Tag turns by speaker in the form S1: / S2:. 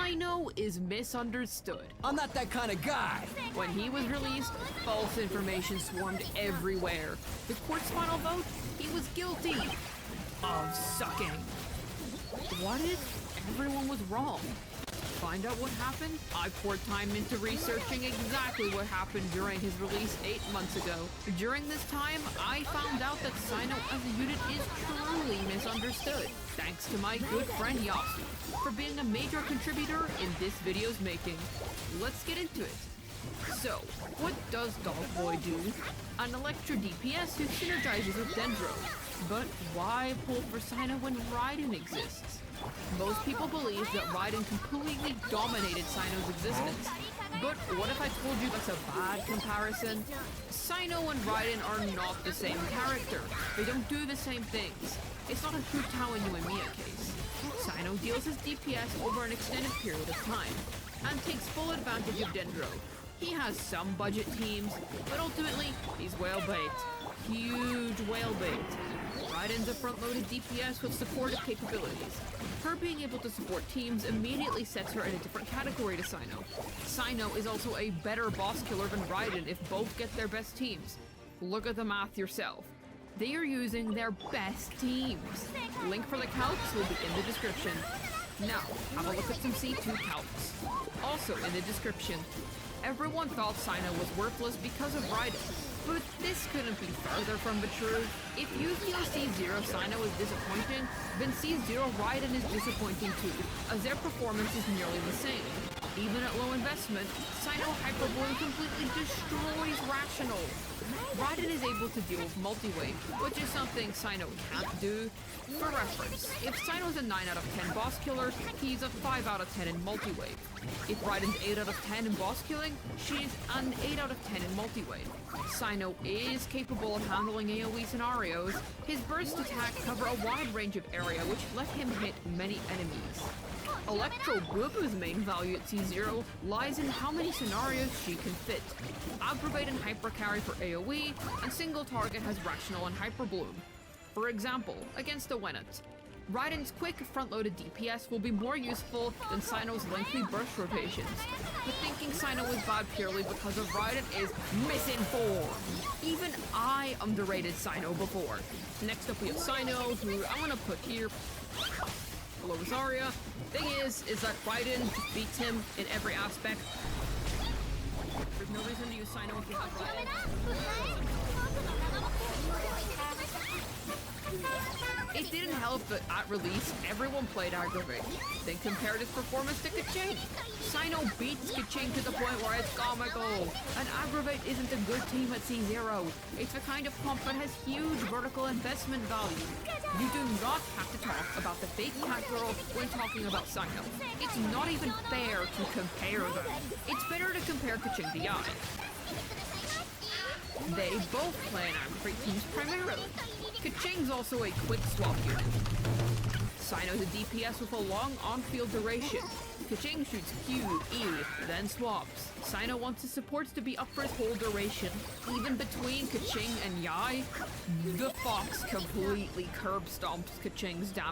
S1: Sino is misunderstood.
S2: I'm not that kind of guy.
S1: When he was released, false information swarmed everywhere. The court's final vote, he was guilty of sucking. What if everyone was wrong? Find out what happened? I poured time into researching exactly what happened during his release 8 months ago. During this time, I found out that Sino as a unit is truly misunderstood, thanks to my good friend Yasu for being a major contributor in this video's making. Let's get into it. So, what does Dogboy do? An Electro DPS who synergizes with Dendro. But why pull for Sino when Raiden exists? Most people believe that Raiden completely dominated Sino's existence. But what if I told you that's a bad comparison? Sino and Raiden are not the same character. They don't do the same things. It's not a Hu Tao and Yuemiya case. Sino deals his DPS over an extended period of time, and takes full advantage of Dendro. He has some budget teams, but ultimately, he's whale bait. Huge whale bait. Raiden's a front-loaded DPS with supportive capabilities. Her being able to support teams immediately sets her in a different category to Sino. Sino is also a better boss killer than Raiden if both get their best teams. Look at the math yourself. They are using their best teams. Link for the calcs will be in the description. Now, have a look at some C2 calcs. Also in the description. Everyone thought Sino was worthless because of Raiden, but this couldn't be further from the truth. If you feel C0 Sino is disappointing, then C0 Raiden is disappointing too, as their performance is nearly the same. Even at low investment, Sino Hyperbloom completely destroys Rational. Raiden is able to deal with multi-wave, which is something Sino can't do. For reference, if Sino's a 9 out of 10 boss killer, he's a 5 out of 10 in multi-wave. If Raiden's 8 out of 10 in boss killing, she's an 8 out of 10 in multi-wave. Sino is capable of handling AoE scenarios. His burst attack cover a wide range of area, which let him hit many enemies. Electro Bubu's main value at C0 lies in how many scenarios she can fit. Aggravate and Hyper carry for AoE, and single target has Rational and Hyper Bloom. For example, against a Wennet, Raiden's quick front-loaded DPS will be more useful than Sino's lengthy burst rotations. But thinking Sino is bad purely because of Raiden is misinformed. Even I underrated Sino before. Next up we have Sino, who I'm gonna put here. Hello, Zarya. Thing is that Raiden beats him in every aspect. There's no reason to use Sino if you have Raiden. It didn't help that at release, everyone played Aggravate, then compared his performance to Kaching. Sino beats Kaching to the point where it's comical, and Aggravate isn't a good team at C0. It's the kind of comp that has huge vertical investment value. You do not have to talk about the fake cat girl when talking about Sino. It's not even fair to compare them. It's better to compare Kaching to Yai. They both play in Aggravate teams primarily. Kaching's also a quick swap unit. Sino's a DPS with a long on-field duration. Kaching shoots Q, E, then swaps. Sino wants his supports to be up for his whole duration. Even between Kaching and Yai, the Fox completely curb stomps Kaching's damage.